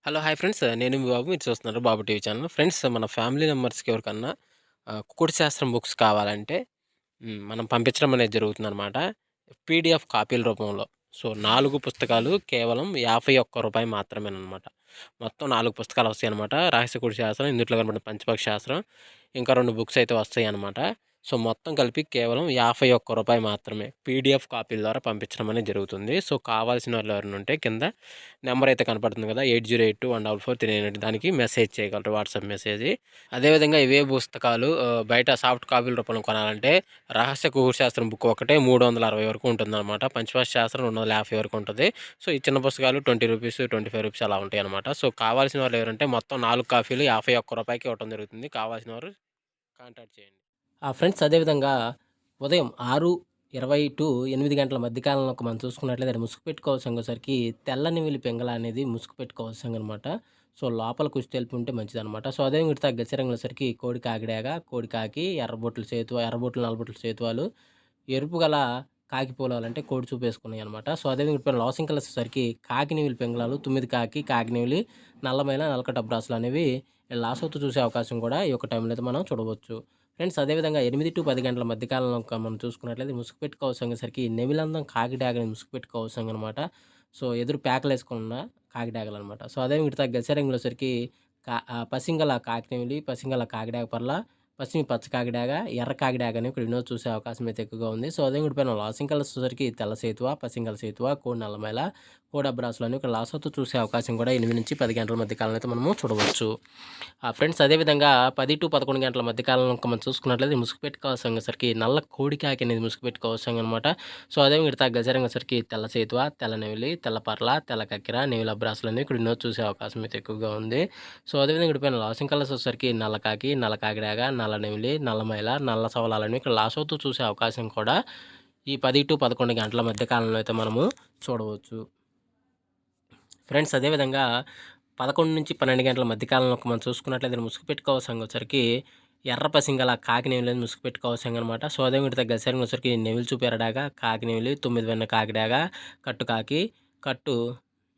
Hello! Hi friends. నేను మీ బాబు. మీరు చూస్తున్నారు బాబు టీవీ ఛానల్. ఫ్రెండ్స్ మన ఫ్యామిలీ మెంబర్స్‌కి ఎవరికన్నా కుకుడు శాస్త్రం బుక్స్ కావాలంటే మనం పంపించడం అనేది జరుగుతుందనమాట. పీడీఎఫ్ కాపీల రూపంలో. సో, 4 పుస్తకాలు కేవలం రూ. 51 మాత్రమేననమాట. మొత్తం 4 పుస్తకాలు వస్తాయనమాట. రహస్య కుడి శాస్త్రం, ఇందుట్లో కనపడిన పంచపక్షి శాస్త్రం, ఇంకా 2 బుక్స్ అయితే వస్తాయనమాట. సో, మొత్తం కలిపి కేవలం రూ. 51 మాత్రమే. పీడీఎఫ్ కాపీల ద్వారా పంపించడం అనేది జరుగుతుంది. సో, కావాల్సిన వాళ్ళు ఎవరైనా ఉంటే కింద నెంబర్ అయితే కనపడుతుంది కదా! 8082144398 దానికి మెసేజ్ చేయగలరు. WhatsApp message. అదేవిధంగా ఇవే పుస్తకాలు బయట సాఫ్ట్ కాపీల రూపంలో కొనాలంటే రహస్య కుకుడు శాస్త్రం బుక్ ఒకటే 360 వరకు ఉంటుందన్నమాట. పంచపక్షి శాస్త్రం 250 వరకు ఉంటుంది. సో, ఈ చిన్న పుస్తకాలు రూ. 20, రూ. 25 అలా ఉంటాయన్నమాట. సో, కావాల్సిన వాళ్ళు ఎవరంటే మొత్తం 4 కాపీలు రూ. 51కి ఇవ్వడం జరుగుతుంది. కావాల్సిన వారు కాంటాక్ట్ చేయండి. ఫ్రెండ్స్ అదేవిధంగా ఉదయం 6:20 టు 8 గంటల మధ్య కాలంలో మనం చూసుకున్నట్లయితే ముసుగు పెట్టుకోవాల్సంగసరికి తెల్లని వెల్లి పెంగళ అనేది ముసుగు పెట్టుకోవాల్సిందనమాట. సో, లోపల కుచ్చి తెలుపు ఉంటే మంచిదనమాట. సో, అదే విడత గచ్చరంగులసరికి కోడి కాకిడాగ, కోడి కాకి, ఎర్రబొట్లు సేతువ, ఎర్రబొట్లు, నల్లబొట్లు సేతువాలు, ఎరుపు గల కాకి పూలాలంటే కోడి చూపేసుకున్నాయనమాట. సో, అదే విడిపోయిన లాసింగ్ కలర్సరికి కాకినీవిలి పెంగళాలు, 9 కాకి, కాకినీవిలి, నల్లమైల, నల్లకట్ట అబ్రాసులు అనేవి లాసవుతూ చూసే అవకాశం కూడా ఈ యొక్క టైంలో అయితే మనం చూడవచ్చు. ఫ్రెండ్స్ అదేవిధంగా 8-10 గంటల మధ్య కాలంలో మనం చూసుకున్నట్లయితే ముసుగు పెట్టుకోవాల్సంగసరికి నెమిలందం కాకిడాగని ముసుగు పెట్టుకోవాల్సంగనమాట. సో, ఎదురు ప్యాకలేసుకున్న కాకిడాగలనమాట. సో, అదే మిగతా గసరంగులసరికి పసింగల కాకినెమిలి, పసింగల కాకిడాగ పర్ల, పశ్చిమి పచ్చ కాకిడాగ, ఎర్ర కాకిడాగ అని ఇక్కడ వినోద్ చూసే అవకాశం అయితే ఎక్కువగా ఉంది. సో, అదే విడిపోయిన లాసింగ్ కలర్స్ వచ్చేసరికి తెల్ల సేతువ, పసింగల సేతువ, కోడి నల్లమైల, కోడి అబ్రాసులు అని ఇక్కడ లాసవుతూ చూసే అవకాశం కూడా 8-10 గంటల మధ్య కాలంలో అయితే మనము చూడవచ్చు. ఫ్రెండ్స్ అదేవిధంగా 10-11 గంటల మధ్య కాలంలో మనం చూసుకున్నట్లయితే ముసుగు పెట్టుకోవాల్సంగసరికి నల్ల కోడి కాకి అనేది ముసుగు పెట్టుకోవాల్సంగనమాట. సో, అదే మిగతా గజరంగసరికి తెల్ల సేతువ, తెల్ల నెమిలి, తెల్ల పర్ల, తెల్ల కక్కెర, నెమిలి అబ్రాసులు అనేవి ఇక్కడ వినోద్ చూసే అవకాశం అయితే ఎక్కువగా ఉంది. సో, అదేవిధంగా ఇక్కడిపైన లాసింగ్ కలర్స్ వచ్చేసరికి నల్ల కాకి, నల్ల కాకిడాగ, నల్ల నెమిలి, నల్ల మైల, నల్ల సవలాలని ఇక్కడ లాస్ అవుతూ చూసే అవకాశం కూడా ఈ 10-11 గంటల మధ్య కాలంలో అయితే మనము చూడవచ్చు. ఫ్రెండ్స్ అదేవిధంగా 11-12 గంటల మధ్య కాలంలో మనం చూసుకున్నట్లయితే ముసుగు పెట్టుకోవాల్సంగసరికి ఎర్ర పసింగల కాకి నెమిలి ముసుగు పెట్టుకోవాల్సిందనమాట. సో, అదే విడత గసరంగా వచ్చరికి నెమిలి చూపెరడాగ, కాకి నెమిలి, 9 వెన్న కాకిడాగ, కట్టు కాకి, కట్టు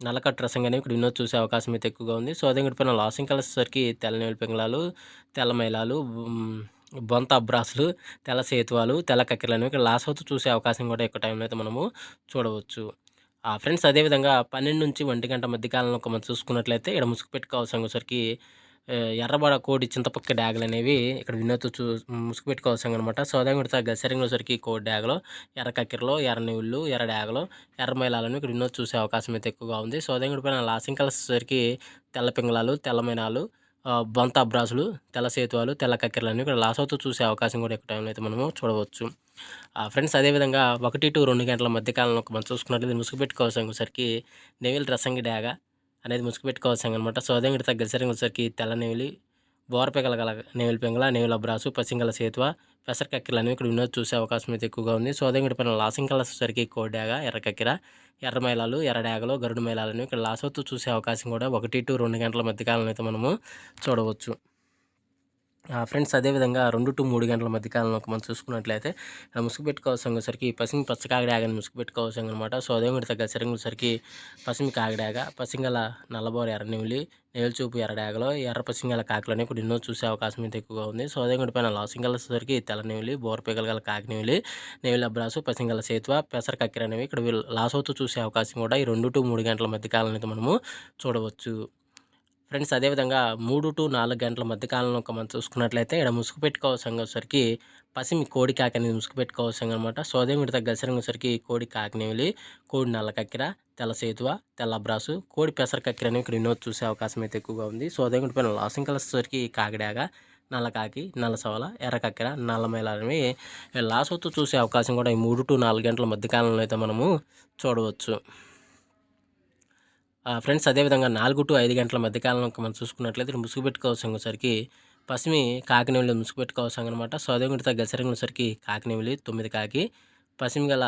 నల్లకట్టు రసంగానే ఇక్కడ వినోద్ చూసే అవకాశం అయితే ఎక్కువగా ఉంది. సో, అదే విడిపోయిన లాసింగ్ కలర్స్ వచ్చరికి తెల్ల నెమిలి పింగళాలు, తెల్ల మైలాలు, బొంత అబ్రాసులు, తెల్ల సేతువాలు, తెల్ల కక్కెరలు అనేవి ఇక్కడ లాస్ అవుతూ చూసే అవకాశం కూడా ఎక్కువ టైంలో అయితే మనము చూడవచ్చు. ఫ్రెండ్స్ అదేవిధంగా 12-1 గంట మధ్య కాలంలో మనం చూసుకున్నట్లయితే ఇక్కడ ముసుగు పెట్టుకోవాల్సంగసరికి ఎర్రబడ కోడి చింతపక్క డ్యాగులనేవి ఇక్కడ వినోద్ ముసుగు పెట్టుకోవాల్సిందనమాట. సో, అదే విడత గసరంగులసరికి కోడి డ్యాగలో, ఎర్ర కక్కెరలో, ఎర్ర నెవుళ్ళు, ఎర్ర డ్యాగలో, ఎర్ర మైలాలను ఇక్కడ వినోద్ చూసే అవకాశం అయితే ఎక్కువగా ఉంది. సో, అదే విడిపోయిన లాసింగ్ కలర్స్ వచ్చేసరికి తెల్ల పింగళాలు, తెల్ల మైనాలు, బొంత అబ్రాసులు, తెల్ల సేతువాలు, తెల్ల కక్కెరలని ఇక్కడ లాస్ అవుతూ చూసే అవకాశం కూడా ఎక్కువ టైంలో అయితే మనము చూడవచ్చు. ఫ్రెండ్స్ అదేవిధంగా 1-2 గంటల మధ్య కాలంలో మనం చూసుకున్నట్లయితే ముసుగు పెట్టుకోవాల్సంగసరికి నెవిలి రసంగి డ్యాగ అనేది ముసుగు పెట్టుకోవాల్సిందనమాట. సో, అదే విడత గసరంగులసరికి తెల్ల నెమిలి, బోరపెగల గల నెమిలి పెంగళ, నెమిలి అబ్రాసు, పసింగల సేతువ, పెసర కక్కెరలు అనేవి ఇక్కడ వినోద్ చూసే అవకాశం అయితే ఎక్కువగా ఉంది. సో, అదే విడిపోయిన లాసింగ్ కలర్స్ వచ్చేసరికి కోడి డ్యాగ, ఎర్ర కక్కెర, ఎర్ర మైలాలు, ఎర్ర డ్యాగలు, గరుడు మైలాలను ఇక్కడ లాస్ అవుతూ చూసే అవకాశం కూడా 1-2 గంటల మధ్య కాలంలో అయితే మనము చూడవచ్చు. ఫ్రెండ్స్ అదేవిధంగా 2-3 గంటల మధ్య కాలంలో మనం చూసుకున్నట్లయితే ముసుగు పెట్టుకోవాల్సంగసరికి పసిమి పచ్చ కాకిడాగని ముసుగు పెట్టుకోవాల్సిందనమాట. సో, అదే విడత గసరంగులసరికి పసిమి కాకిడాగ, పసింగల నల్లబోర ఎర్ర నెమిలి, నేలచూపు ఎర్ర డ్యాగలో, ఎర్ర పసింగల కాకులని ఇప్పుడు ఎన్నో చూసే అవకాశం అయితే ఎక్కువగా ఉంది. సో, అదే విడిపోయిన లాసింగ్ కలర్సరికి తెల్ల నెమిలి, బోరపీగల గల కాకి నెమిలి, నెమిలి అబ్రాసు, పసింగల సేతువ, పెసర కక్కెర అనేవి ఇక్కడ లాస్ అవుతూ చూసే అవకాశం కూడా ఈ 2-3 గంటల మధ్య కాలంలో అయితే మనము చూడవచ్చు. ఫ్రెండ్స్ అదేవిధంగా 3-4 గంటల మధ్య కాలంలో మనం చూసుకున్నట్లయితే ఇక్కడ ముసుగు పెట్టుకోవాల్సంగసరికి పసిమి కోడి కాకి అనేది ముసుగు పెట్టుకోవాల్సిందనమాట. సో, అదే విడత గసరంగసరికి కోడి కాకి నెమిలి, కోడి నల్ల కక్కెర, తెల్ల సేతువ, తెల్ల అబ్రాసు, కోడి పెసర కక్కెర అనేవి ఇక్కడ వినోద్ చూసే అవకాశం అయితే ఎక్కువగా ఉంది. సో, అదే విడిపోయిన లాసింగ్ కలర్స్ వచ్చేసరికి కాకిడాగ, నల్ల కాకి, నల్ల సవల, ఎర్ర కక్కెర, నల్ల మైల అనేవి లాస్ అవుతూ చూసే అవకాశం కూడా ఈ 3-4 గంటల మధ్య కాలంలో అయితే మనము చూడవచ్చు. ఫ్రెండ్స్ అదేవిధంగా 4-5 గంటల మధ్య కాలంలో మనం చూసుకున్నట్లయితే ముసుగు పెట్టుకోవాల్సంగసరికి పసిమి కాకినెమిలి ముసుగు పెట్టుకోవాల్సంగనమాట. సో, అదే విడత గసరంగులసరికి కాకినెమిలి, 9 కాకి, పసిమి గల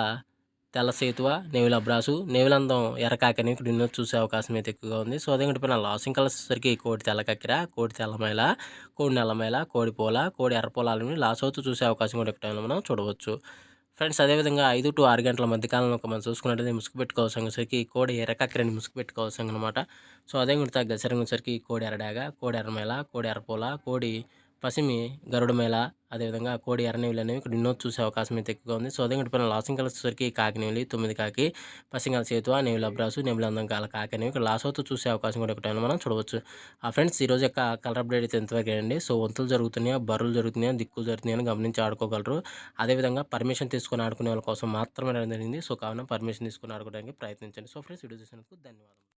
తెల్ల సేతువ, నెమిలి అబ్రాసు, నెమిలందం ఎర్ర కాకి అనేవి ఇక్కడ వినోద్ చూసే అవకాశం అయితే ఎక్కువగా ఉంది. సో, అదే విడిపోయిన లాసింగ్ కలర్స్ వచ్చేసరికి కోడి తెల్ల కక్కెర, కోడి తెల్లమైల, కోడి నల్లమైల, కోడి పూల, కోడి ఎర్ర పూలాలని లాస్ అవుతూ చూసే అవకాశం కూడా ఎక్కువ టైంలో మనం చూడవచ్చు. ఫ్రెండ్స్ అదేవిధంగా 5-6 గంటల మధ్య కాలంలో మనం చూసుకున్నట్టయితే ముసుగు పెట్టుకోవాల్సరికి కోడి ఎర్రకక్కిరని ముసుగు పెట్టుకోవాల్సిందనమాట. సో అదే గుర్తా గసరంగుసరికి కోడి ఎర్రడాగ, కోడి ఎర్రమేల, కోడి ఎర్రపూల, కోడి పసిమి, గరుడ మేల, అదేవిధంగా కోడి ఎర్రనెమిలి అనేవి ఇక్కడ ఎన్నో చూసే అవకాశం అయితే ఎక్కువగా ఉంది. సో అదే పైన లాసింగ్ కలర్స్ వచ్చేసరికి కాకినెమిలి, 9 కాకి, పసింగల సేతువ, నెమిలి అబ్రాసు, నెమిలి అందం కాల కాకి అనేవి ఇక్కడ లాస్ అవుతూ చూసే అవకాశం కూడా ఒకటైనా మనం చూడవచ్చు. ఫ్రెండ్స్ ఈరోజు యొక్క కలర్ అప్డేట్ అయితే ఎంతవరకు అండి. సో వంతులు జరుగుతున్నాయా, బర్రులు జరుగుతున్నాయా, దిక్కులు జరుగుతున్నాయని గమనించి ఆడుకోగలరు. అదేవిధంగా పర్మిషన్ తీసుకొని ఆడుకునే వాళ్ళ కోసం మాత్రమే రావడం జరిగింది. సో కావున పర్మిషన్ తీసుకొని ఆడుకోవడానికి ప్రయత్నించండి. సో ఫ్రెండ్స్ వీడియో చూసినందుకు ధన్యవాదాలు.